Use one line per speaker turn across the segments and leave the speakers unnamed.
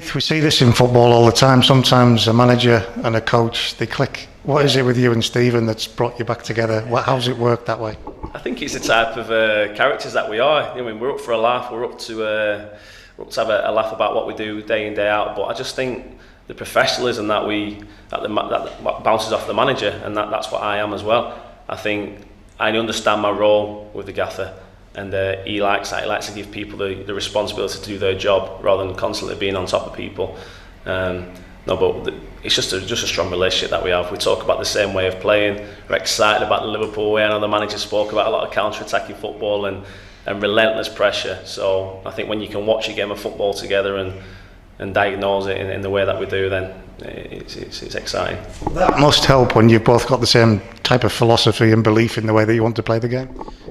Nath, we see this in football all the time. Sometimes a manager and a coach, they click. What is it with you and Stephen that's brought you back together? How's it worked that way?
I think it's the type of characters that we are. I mean, we're up for a laugh. We're up to have a laugh about what we do day in, day out. But I just think the professionalism that bounces off the manager, and that's what I am as well. I think I understand my role with the gaffer, and he likes that. He likes to give people the responsibility to do their job rather than constantly being on top of people. But it's just a strong relationship that we have. We talk about the same way of playing. We're excited about the Liverpool way. I know the manager spoke about a lot of counter-attacking football and relentless pressure. So I think when you can watch a game of football together and diagnose it in the way that we do, then it's exciting.
That must help when you've both got the same type of philosophy and belief in the way that you want to play the game.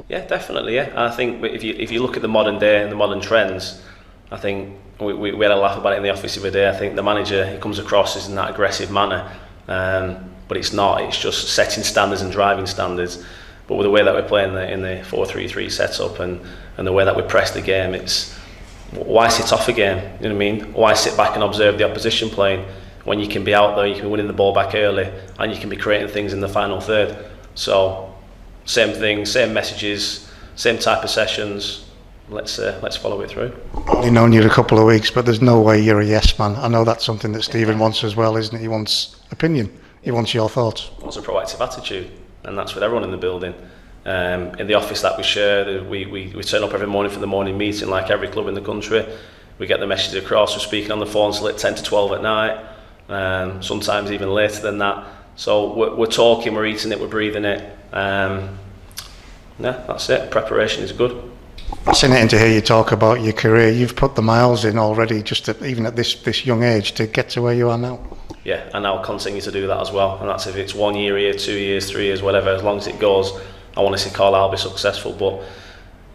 Yeah, definitely. Yeah, and I think if you look at the modern day and the modern trends, I think we had a laugh about it in the office the other day. I think the manager, he comes across as in that aggressive manner, but it's not. It's just setting standards and driving standards. But with the way that we're playing in the 4-3-3 setup and the way that we press the game, it's why sit off a game? You know what I mean? Why sit back and observe the opposition playing when you can be out there, you can be winning the ball back early, and you can be creating things in the final third. So same thing, same messages, same type of sessions. Let's follow it through.
I've only known you a couple of weeks, but there's no way you're a yes man. I know that's something that Stephen wants as well, isn't it? He wants opinion. He wants your thoughts.
He wants a proactive attitude, and that's with everyone in the building. In the office that we share, we turn up every morning for the morning meeting like every club in the country. We get the message across. We're speaking on the phone till 10 to 12 at night, sometimes even later than that. So we're talking, we're eating it, we're breathing it. Yeah, that's it. Preparation is good.
Fascinating to hear you talk about your career. You've put the miles in already, even at this young age, to get to where you are now.
Yeah, and I'll continue to do that as well. And that's if it's 1 year here, 2 years, 3 years, whatever. As long as it goes, I want to see Carlisle be successful. But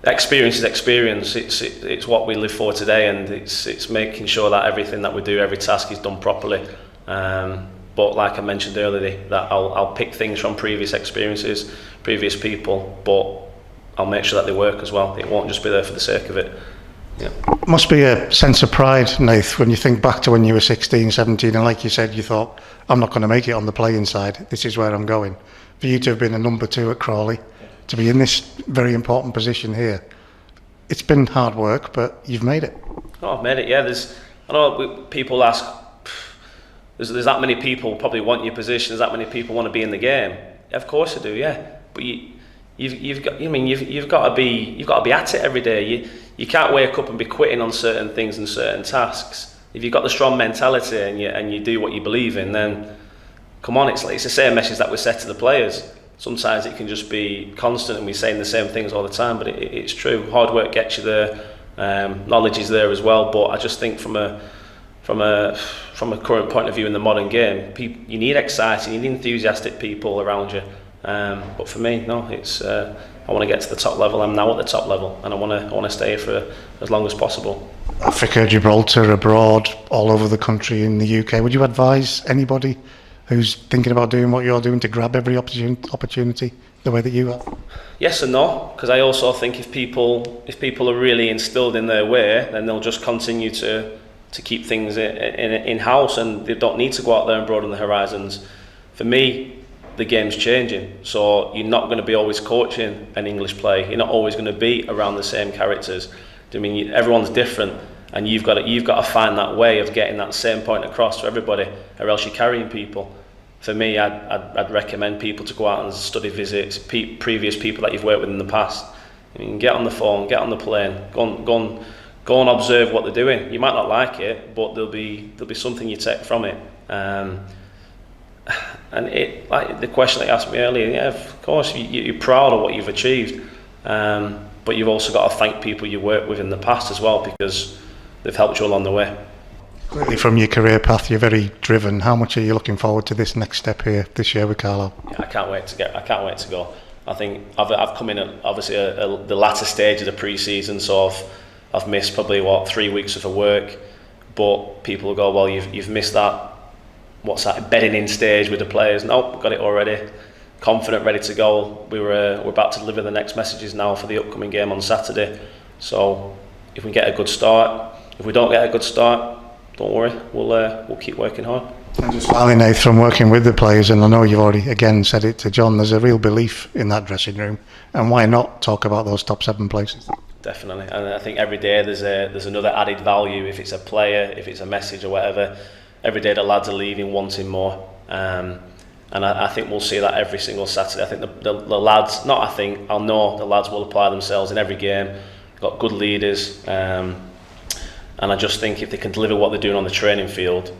experience is experience. It's what we live for today, and it's making sure that everything that we do, every task is done properly. But like I mentioned earlier, that I'll pick things from previous experiences, previous people, but I'll make sure that they work as well. It won't just be there for the sake of it. Yeah.
Must be a sense of pride, Nath, when you think back to when you were 16, 17, and like you said, you thought, I'm not going to make it on the playing side. This is where I'm going. For you to have been a number 2 at Crawley, to be in this very important position here, it's been hard work, but you've made it.
Oh, I've made it, yeah. I know people ask, there's that many people probably want your position, there's that many people want to be in the game. Of course I do, yeah. But you've got to be at it every day. You can't wake up and be quitting on certain things and certain tasks. If you've got the strong mentality and you do what you believe in, then come on, it's the same message that we set to the players. Sometimes it can just be constant and we're saying the same things all the time, but it's true. Hard work gets you there. Knowledge is there as well. But I just think from a current point of view in the modern game, you need exciting, you need enthusiastic people around you. But for me, no, it's I want to get to the top level. I'm now at the top level, and I want to stay here for as long as possible.
Africa, Gibraltar, abroad, all over the country, in the UK. Would you advise anybody who's thinking about doing what you're doing to grab every opportunity the way that you have?
Yes and no, because I also think if people are really instilled in their way, then they'll just continue to keep things in house, and they don't need to go out there and broaden the horizons. For me, the game's changing, so you're not going to be always coaching an English play. You're not always going to be around the same characters. I mean, everyone's different, and you've got to find that way of getting that same point across to everybody, or else you're carrying people. For me, I'd recommend people to go out and study visits, previous people that you've worked with in the past. I mean, get on the phone, get on the plane, go and observe what they're doing. You might not like it, but there'll be something you take from it. And it, like the question that you asked me earlier, yeah, of course you're proud of what you've achieved, but you've also got to thank people you worked with in the past as well, because they've helped you along the way.
Clearly from your career path, you're very driven. How much are you looking forward to this next step here this year with Carlisle?
Yeah, I can't wait to go. I think I've come in at obviously the latter stage of the pre-season, so I've missed probably 3 weeks of work, but people will go, well, you've missed that. What's that bedding in stage with the players? Nope, got it already. Confident, ready to go. We're about to deliver the next messages now for the upcoming game on Saturday. So if we get a good start, if we don't get a good start, don't worry, we'll keep working hard.
And just finally, Nathan, from working with the players, and I know you've already again said it to John, there's a real belief in that dressing room, and why not talk about those top 7 places?
Definitely, and I think every day there's another added value. If it's a player, if it's a message or whatever, every day the lads are leaving wanting more. And I think we'll see that every single Saturday. I think the lads, not I think, I'll know the lads will apply themselves in every game. Got good leaders, and I just think if they can deliver what they're doing on the training field,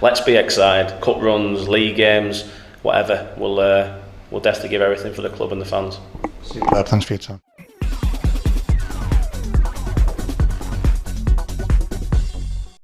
let's be excited. Cup runs, league games, whatever. We'll definitely give everything for the club and the fans.
Superb. Thanks for your time.